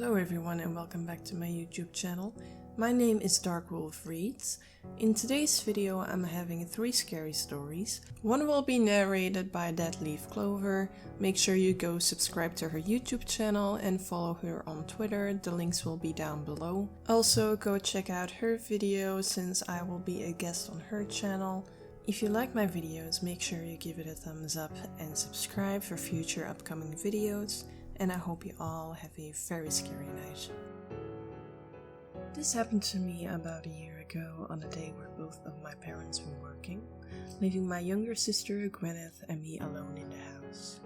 Hello everyone and welcome back to my YouTube channel. My name is Dark Wolf Reads. In today's video I'm having 3 scary stories. One will be narrated by Dead Leaf Clover. Make sure you go subscribe to her YouTube channel and follow her on Twitter. The links will be down below. Also go check out her video since I will be a guest on her channel. If you like my videos, make sure you give it a thumbs up and subscribe for future upcoming videos. And I hope you all have a very scary night. This happened to me about a year ago on a day where both of my parents were working, leaving my younger sister Gwyneth and me alone in the house.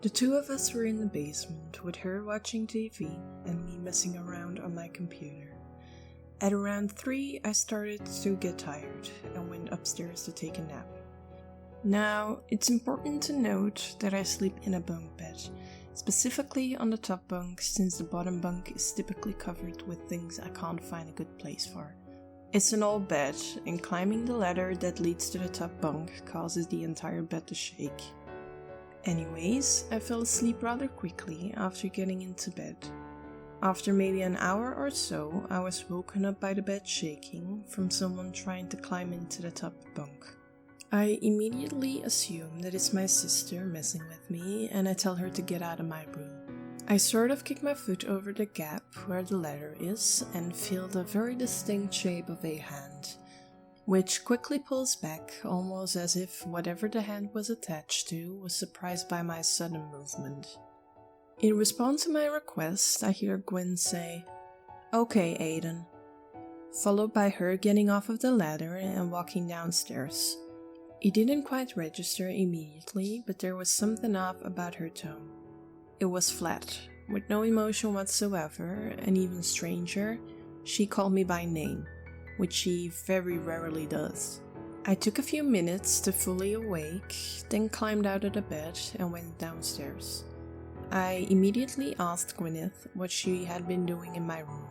The two of us were in the basement with her watching TV and me messing around on my computer. At around 3 I started to get tired and went upstairs to take a nap. Now, it's important to note that I sleep in a bunk bed, specifically on the top bunk since the bottom bunk is typically covered with things I can't find a good place for. It's an old bed, and climbing the ladder that leads to the top bunk causes the entire bed to shake. Anyways, I fell asleep rather quickly after getting into bed. After maybe an hour or so, I was woken up by the bed shaking from someone trying to climb into the top bunk. I immediately assume that it's my sister messing with me and I tell her to get out of my room. I sort of kick my foot over the gap where the ladder is and feel the very distinct shape of a hand, which quickly pulls back almost as if whatever the hand was attached to was surprised by my sudden movement. In response to my request, I hear Gwen say, "Okay, Aiden," followed by her getting off of the ladder and walking downstairs. It didn't quite register immediately, but there was something off about her tone. It was flat, with no emotion whatsoever, and even stranger, she called me by name, which she very rarely does. I took a few minutes to fully awake, then climbed out of the bed and went downstairs. I immediately asked Gwyneth what she had been doing in my room,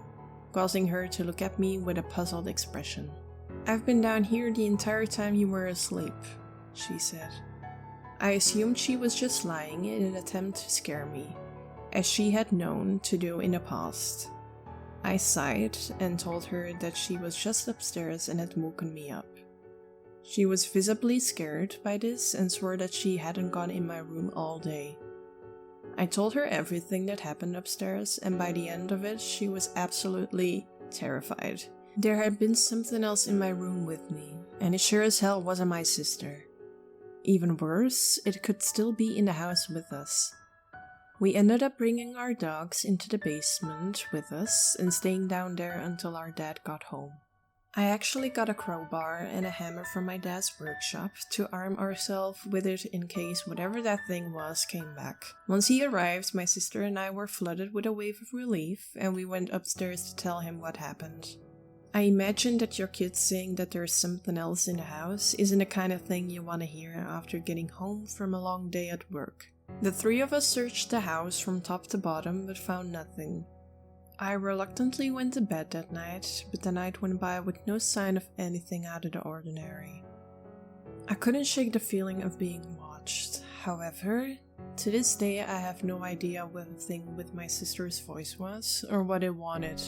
causing her to look at me with a puzzled expression. "I've been down here the entire time you were asleep," she said. I assumed she was just lying in an attempt to scare me, as she had known to do in the past. I sighed and told her that she was just upstairs and had woken me up. She was visibly scared by this and swore that she hadn't gone in my room all day. I told her everything that happened upstairs, and by the end of it she was absolutely terrified. There had been something else in my room with me, and it sure as hell wasn't my sister. Even worse, it could still be in the house with us. We ended up bringing our dogs into the basement with us and staying down there until our dad got home. I actually got a crowbar and a hammer from my dad's workshop to arm ourselves with it in case whatever that thing was came back. Once he arrived, my sister and I were flooded with a wave of relief, and we went upstairs to tell him what happened. I imagine that your kids saying that there's something else in the house isn't the kind of thing you want to hear after getting home from a long day at work. The 3 of us searched the house from top to bottom but found nothing. I reluctantly went to bed that night, but the night went by with no sign of anything out of the ordinary. I couldn't shake the feeling of being watched. However, to this day I have no idea what the thing with my sister's voice was or what it wanted.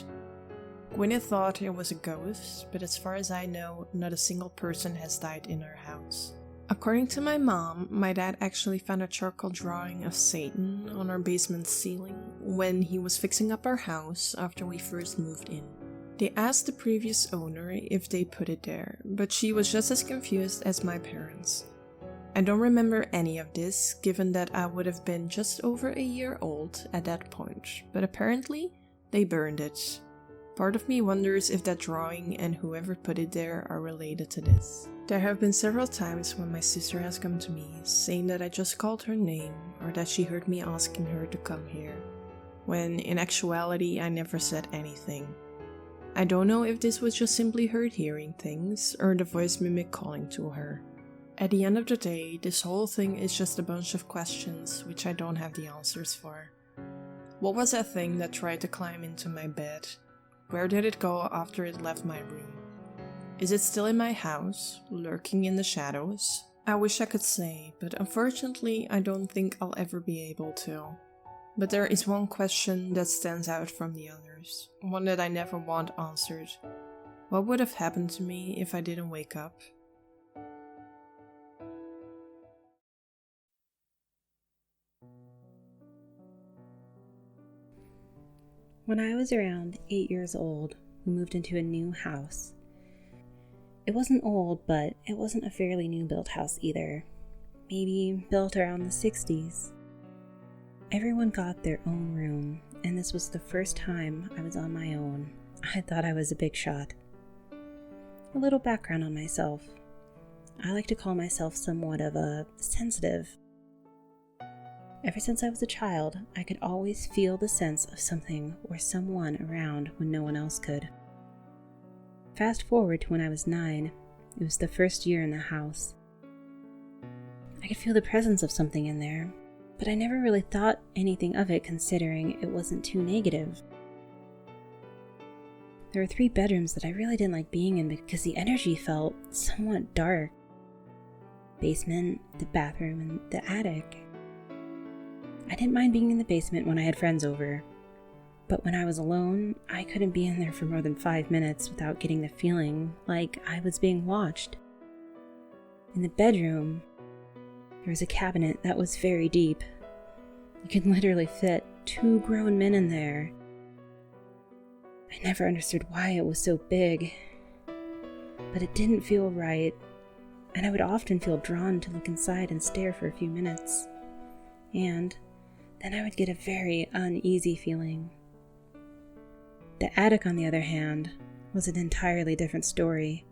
Gwyneth thought it was a ghost, but as far as I know, not a single person has died in our house. According to my mom, my dad actually found a charcoal drawing of Satan on our basement ceiling when he was fixing up our house after we first moved in. They asked the previous owner if they put it there, but she was just as confused as my parents. I don't remember any of this, given that I would have been just over a year old at that point, but apparently they burned it. Part of me wonders if that drawing and whoever put it there are related to this. There have been several times when my sister has come to me saying that I just called her name or that she heard me asking her to come here, when in actuality I never said anything. I don't know if this was just simply her hearing things or the voice mimic calling to her. At the end of the day, this whole thing is just a bunch of questions which I don't have the answers for. What was that thing that tried to climb into my bed? Where did it go after it left my room? Is it still in my house, lurking in the shadows? I wish I could say, but unfortunately I don't think I'll ever be able to. But there is one question that stands out from the others, one that I never want answered. What would have happened to me if I didn't wake up? When I was around 8 years old, we moved into a new house. It wasn't old, but it wasn't a fairly new built house either. Maybe built around the 60s. Everyone got their own room, and this was the first time I was on my own. I thought I was a big shot. A little background on myself. I like to call myself somewhat of a sensitive. Ever since I was a child, I could always feel the sense of something or someone around when no one else could. Fast forward to when I was 9, it was the first year in the house. I could feel the presence of something in there, but I never really thought anything of it considering it wasn't too negative. There were 3 bedrooms that I really didn't like being in because the energy felt somewhat dark. Basement, the bathroom, and the attic. I didn't mind being in the basement when I had friends over, but when I was alone, I couldn't be in there for more than 5 minutes without getting the feeling like I was being watched. In the bedroom, there was a cabinet that was very deep. You could literally fit 2 grown men in there. I never understood why it was so big, but it didn't feel right, and I would often feel drawn to look inside and stare for a few minutes. And then I would get a very uneasy feeling. The attic, on the other hand, was an entirely different story.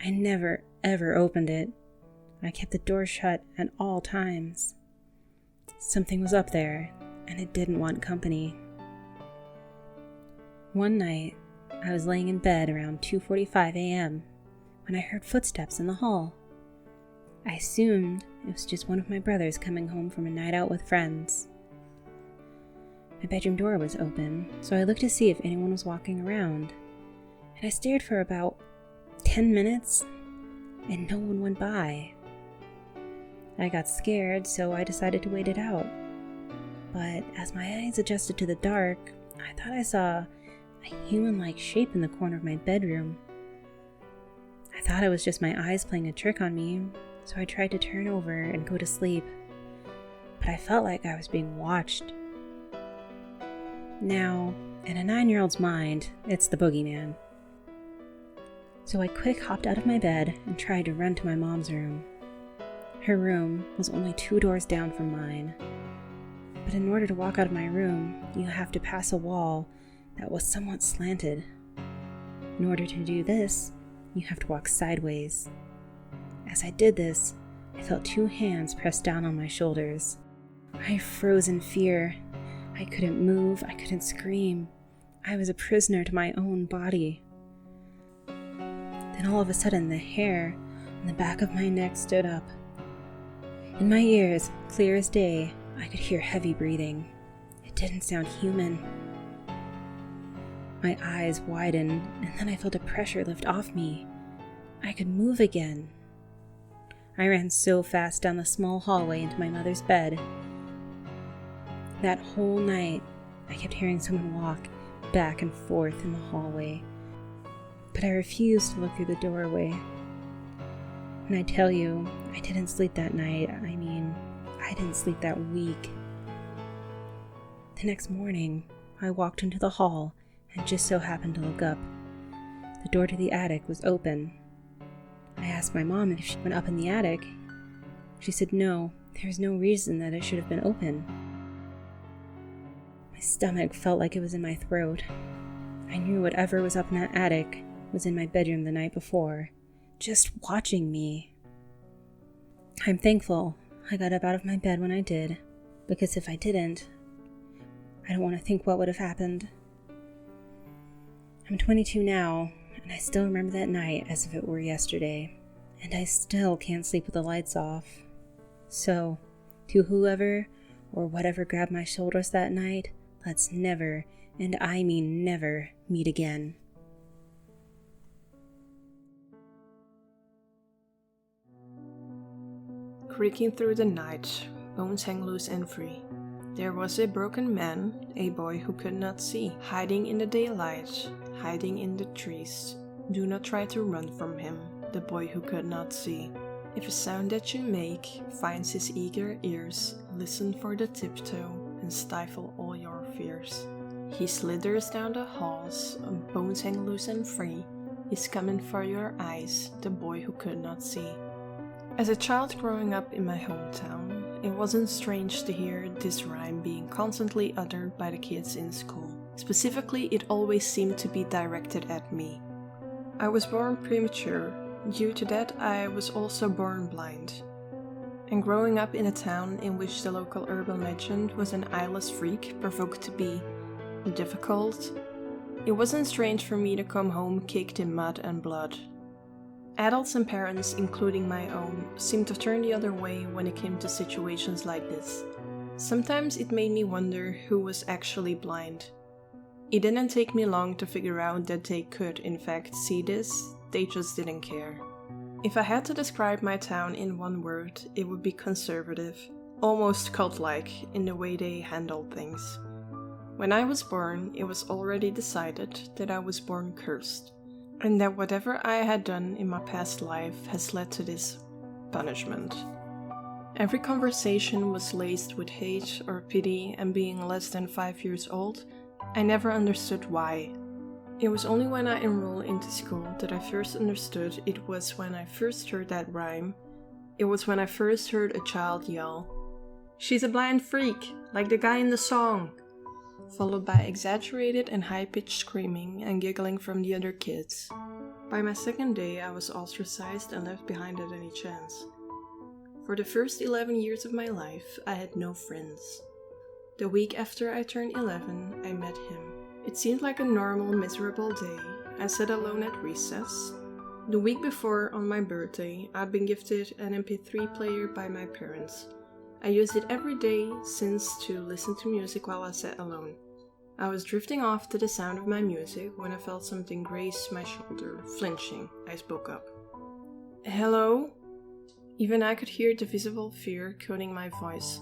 I never, ever opened it. I kept the door shut at all times. Something was up there, and it didn't want company. One night, I was laying in bed around 2:45 a.m. when I heard footsteps in the hall. I assumed it was just one of my brothers coming home from a night out with friends. My bedroom door was open, so I looked to see if anyone was walking around, and I stared for about 10 minutes, and no one went by. I got scared, so I decided to wait it out. But as my eyes adjusted to the dark, I thought I saw a human-like shape in the corner of my bedroom. I thought it was just my eyes playing a trick on me, so I tried to turn over and go to sleep, but I felt like I was being watched. Now, in a 9-year-old's mind, it's the boogeyman. So I quick hopped out of my bed and tried to run to my mom's room. Her room was only 2 doors down from mine, but in order to walk out of my room, you have to pass a wall that was somewhat slanted. In order to do this, you have to walk sideways. As I did this, I felt 2 hands pressed down on my shoulders. I froze in fear. I couldn't move, I couldn't scream. I was a prisoner to my own body. Then all of a sudden, the hair on the back of my neck stood up. In my ears, clear as day, I could hear heavy breathing. It didn't sound human. My eyes widened, and then I felt a pressure lift off me. I could move again. I ran so fast down the small hallway into my mother's bed. That whole night, I kept hearing someone walk back and forth in the hallway, but I refused to look through the doorway. And I tell you, I didn't sleep that night. I didn't sleep that week. The next morning, I walked into the hall and just so happened to look up. The door to the attic was open. I asked my mom if she went up in the attic. She said no, there was no reason that it should have been open. My stomach felt like it was in my throat. I knew whatever was up in that attic was in my bedroom the night before, just watching me. I'm thankful I got up out of my bed when I did, because if I didn't, I don't want to think what would have happened. I'm 22 now, and I still remember that night as if it were yesterday, and I still can't sleep with the lights off. So, to whoever or whatever grabbed my shoulders that night, let's never, and I mean never, meet again. Creaking through the night, bones hang loose and free. There was a broken man, a boy who could not see, hiding in the daylight, hiding in the trees. Do not try to run from him, the boy who could not see. If a sound that you make finds his eager ears, listen for the tiptoe and stifle all your fears. He slithers down the halls, bones hang loose and free. He's coming for your eyes, the boy who could not see. As a child growing up in my hometown, it wasn't strange to hear this rhyme being constantly uttered by the kids in school. Specifically, it always seemed to be directed at me. I was born premature. Due to that, I was also born blind. And growing up in a town in which the local urban legend was an eyeless freak provoked to be difficult, it wasn't strange for me to come home caked in mud and blood. Adults and parents, including my own, seemed to turn the other way when it came to situations like this. Sometimes it made me wonder who was actually blind. It didn't take me long to figure out that they could, in fact, see this, they just didn't care. If I had to describe my town in one word, it would be conservative, almost cult-like in the way they handled things. When I was born, it was already decided that I was born cursed, and that whatever I had done in my past life has led to this punishment. Every conversation was laced with hate or pity, and being less than 5 years old, I never understood why. It was only when I enrolled into school that I first understood it was when I first heard that rhyme. It was when I first heard a child yell, "She's a blind freak, like the guy in the song!" Followed by exaggerated and high-pitched screaming and giggling from the other kids. By my second day, I was ostracized and left behind at any chance. For the first 11 years of my life, I had no friends. The week after I turned 11, I met him. It seemed like a normal, miserable day. I sat alone at recess. The week before, on my birthday, I'd been gifted an MP3 player by my parents. I used it every day since to listen to music while I sat alone. I was drifting off to the sound of my music when I felt something graze my shoulder. Flinching, I spoke up. "Hello?" Even I could hear the visible fear coating my voice.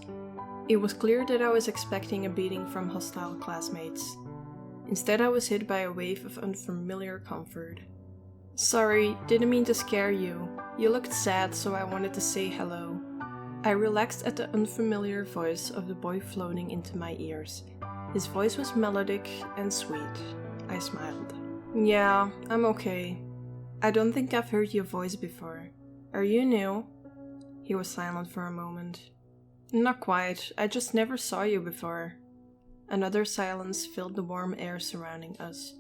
It was clear that I was expecting a beating from hostile classmates. Instead, I was hit by a wave of unfamiliar comfort. "Sorry, didn't mean to scare you. You looked sad, so I wanted to say hello." I relaxed at the unfamiliar voice of the boy floating into my ears. His voice was melodic and sweet. I smiled. "Yeah, I'm okay. I don't think I've heard your voice before. Are you new?" He was silent for a moment. "Not quite. I just never saw you before." Another silence filled the warm air surrounding us.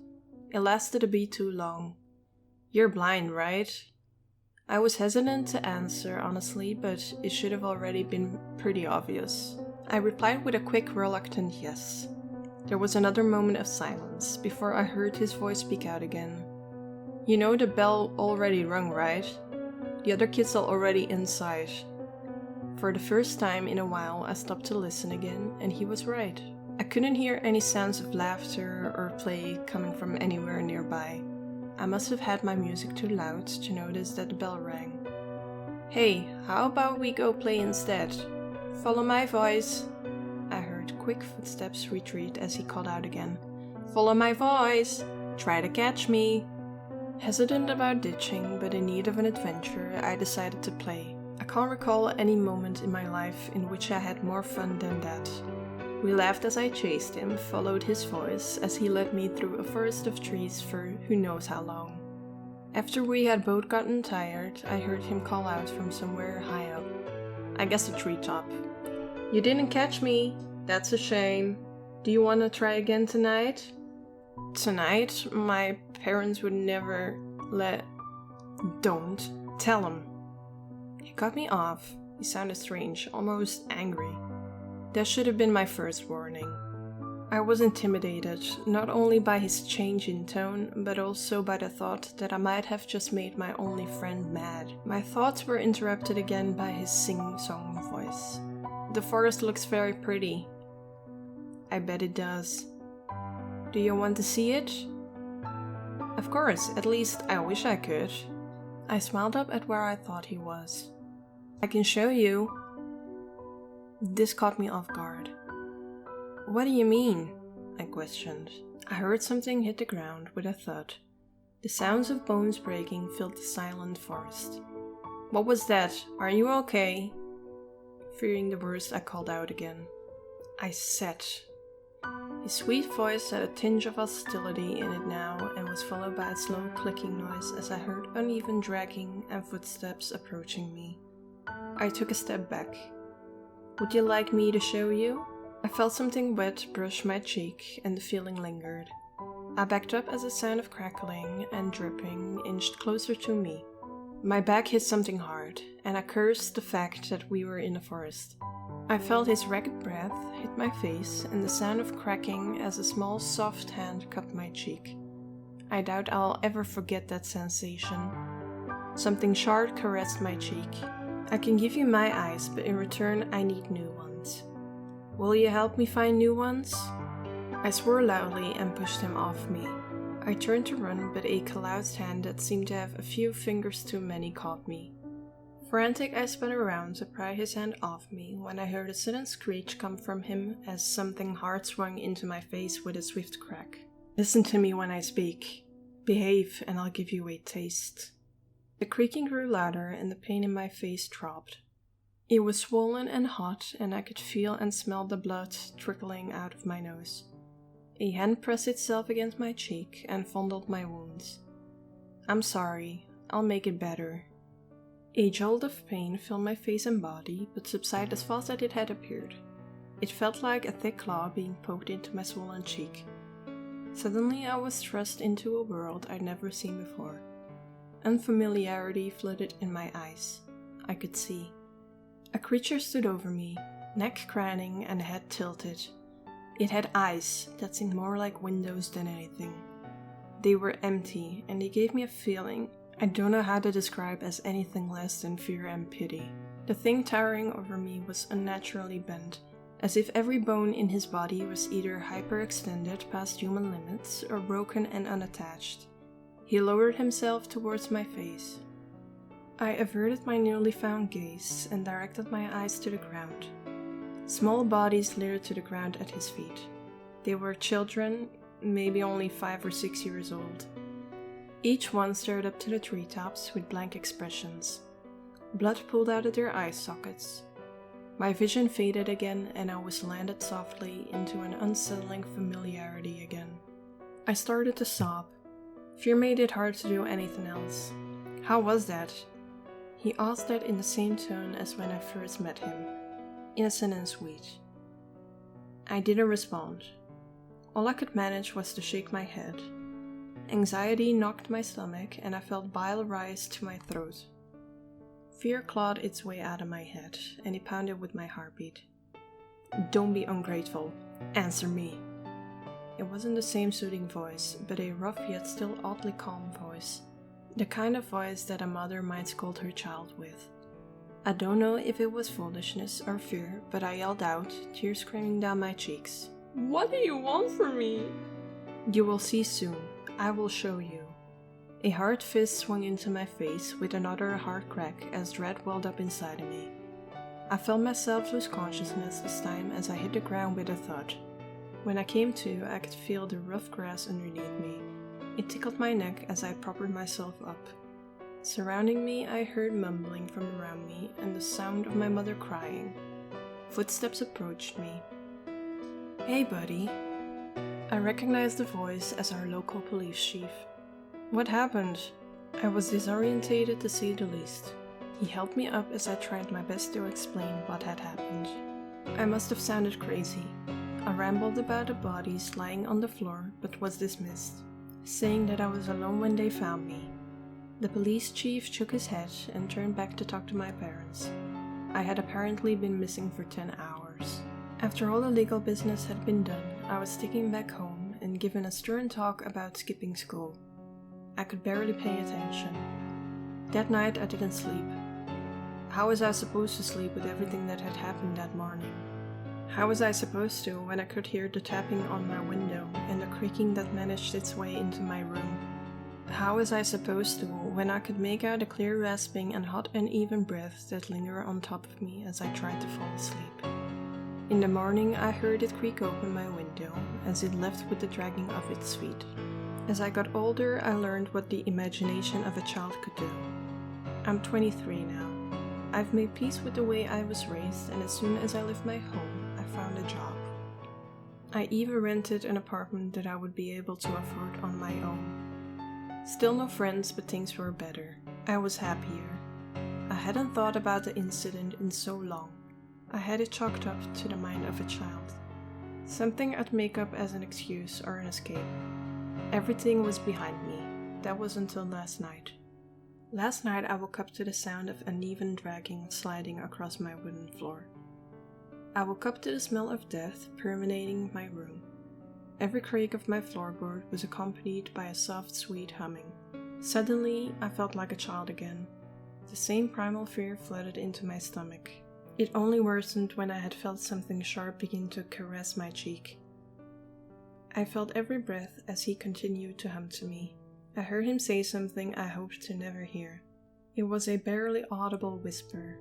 It lasted a bit too long. "You're blind, right?" I was hesitant to answer honestly, but it should have already been pretty obvious. I replied with a quick, reluctant yes. There was another moment of silence before I heard his voice speak out again. "You know the bell already rung, right? The other kids are already inside." For the first time in a while, I stopped to listen again, and he was right. I couldn't hear any sounds of laughter or play coming from anywhere nearby. I must have had my music too loud to notice that the bell rang. "Hey, how about we go play instead? Follow my voice." I heard quick footsteps retreat as he called out again. "Follow my voice! Try to catch me!" Hesitant about ditching, but in need of an adventure, I decided to play. I can't recall any moment in my life in which I had more fun than that. We laughed as I chased him, followed his voice as he led me through a forest of trees for who knows how long. After we had both gotten tired, I heard him call out from somewhere high up. I guess a treetop. "You didn't catch me. That's a shame. Do you want to try again tonight?" "Tonight? My parents would never let..." "Don't. Tell them." He cut me off. He sounded strange, almost angry. That should have been my first warning. I was intimidated, not only by his change in tone, but also by the thought that I might have just made my only friend mad. My thoughts were interrupted again by his sing-song voice. "The forest looks very pretty." "I bet it does." "Do you want to see it?" "Of course, at least I wish I could." I smiled up at where I thought he was. "I can show you." This caught me off guard. "What do you mean?" I questioned. I heard something hit the ground with a thud. The sounds of bones breaking filled the silent forest. "What was that? Are you okay?" Fearing the worst, I called out again. "I said." His sweet voice had a tinge of hostility in it now and was followed by a slow clicking noise as I heard uneven dragging and footsteps approaching me. I took a step back. "Would you like me to show you?" I felt something wet brush my cheek and the feeling lingered. I backed up as a sound of crackling and dripping inched closer to me. My back hit something hard, and I cursed the fact that we were in the forest. I felt his ragged breath hit my face and the sound of cracking as a small soft hand cupped my cheek. I doubt I'll ever forget that sensation. Something sharp caressed my cheek. "I can give you my eyes, but in return I need new ones. Will you help me find new ones?" I swore loudly and pushed him off me. I turned to run, but a calloused hand that seemed to have a few fingers too many caught me. Frantic, I spun around to pry his hand off me when I heard a sudden screech come from him as something hard swung into my face with a swift crack. "Listen to me when I speak. Behave and I'll give you a taste." The creaking grew louder and the pain in my face throbbed. It was swollen and hot, and I could feel and smell the blood trickling out of my nose. A hand pressed itself against my cheek and fondled my wounds. "I'm sorry. I'll make it better." A jolt of pain filled my face and body, but subsided as fast as it had appeared. It felt like a thick claw being poked into my swollen cheek. Suddenly I was thrust into a world I'd never seen before. Unfamiliarity flooded in my eyes. I could see. A creature stood over me, neck craning and head tilted. It had eyes that seemed more like windows than anything. They were empty, and they gave me a feeling I don't know how to describe as anything less than fear and pity. The thing towering over me was unnaturally bent, as if every bone in his body was either hyperextended past human limits or broken and unattached. He lowered himself towards my face. I averted my newly found gaze and directed my eyes to the ground. Small bodies littered to the ground at his feet. They were children, maybe only 5 or 6 years old. Each one stared up to the treetops with blank expressions. Blood pooled out of their eye sockets. My vision faded again and I was landed softly into an unsettling familiarity again. I started to sob. Fear made it hard to do anything else. "How was that?" He asked that in the same tone as when I first met him, innocent and sweet. I didn't respond. All I could manage was to shake my head. Anxiety knocked my stomach and I felt bile rise to my throat. Fear clawed its way out of my head and it pounded with my heartbeat. "Don't be ungrateful. Answer me." It wasn't the same soothing voice, but a rough yet still oddly calm voice. The kind of voice that a mother might scold her child with. I don't know if it was foolishness or fear, but I yelled out, tears streaming down my cheeks. "What do you want from me?" "You will see soon. I will show you." A hard fist swung into my face with another hard crack as dread welled up inside of me. I felt myself lose consciousness this time as I hit the ground with a thud. When I came to, I could feel the rough grass underneath me. It tickled my neck as I propped myself up. Surrounding me, I heard mumbling from around me and the sound of my mother crying. Footsteps approached me. "Hey, buddy." I recognized the voice as our local police chief. "What happened?" I was disorientated to say the least. He helped me up as I tried my best to explain what had happened. I must have sounded crazy. I rambled about the bodies lying on the floor, but was dismissed, saying that I was alone when they found me. The police chief shook his head and turned back to talk to my parents. I had apparently been missing for 10 hours. After all the legal business had been done, I was taken back home and given a stern talk about skipping school. I could barely pay attention. That night I didn't sleep. How was I supposed to sleep with everything that had happened that morning? How was I supposed to when I could hear the tapping on my window and the creaking that managed its way into my room? How was I supposed to when I could make out the clear rasping and hot uneven breaths that linger on top of me as I tried to fall asleep? In the morning, I heard it creak open my window as it left with the dragging of its feet. As I got older, I learned what the imagination of a child could do. I'm 23 now. I've made peace with the way I was raised, and as soon as I left my home, I found a job. I even rented an apartment that I would be able to afford on my own. Still no friends, but things were better. I was happier. I hadn't thought about the incident in so long. I had it chalked up to the mind of a child. Something I'd make up as an excuse or an escape. Everything was behind me. That was until last night. Last night I woke up to the sound of uneven dragging sliding across my wooden floor. I woke up to the smell of death permeating my room. Every creak of my floorboard was accompanied by a soft, sweet humming. Suddenly, I felt like a child again. The same primal fear flooded into my stomach. It only worsened when I had felt something sharp begin to caress my cheek. I felt every breath as he continued to hum to me. I heard him say something I hoped to never hear. It was a barely audible whisper.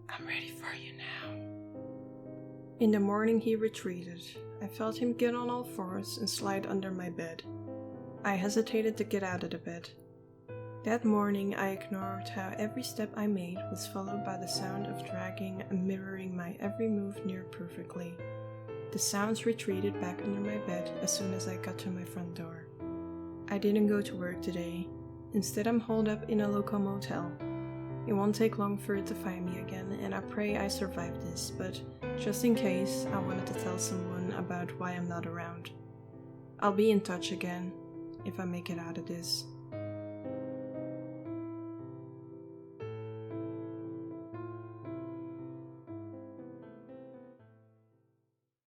"I'm ready for you now." In the morning he retreated. I felt him get on all fours and slide under my bed. I hesitated to get out of the bed. That morning I ignored how every step I made was followed by the sound of dragging and mirroring my every move near perfectly. The sounds retreated back under my bed as soon as I got to my front door. I didn't go to work today. Instead, I'm holed up in a local motel. It won't take long for it to find me again, and I pray I survive this, but just in case, I wanted to tell someone about why I'm not around. I'll be in touch again, if I make it out of this.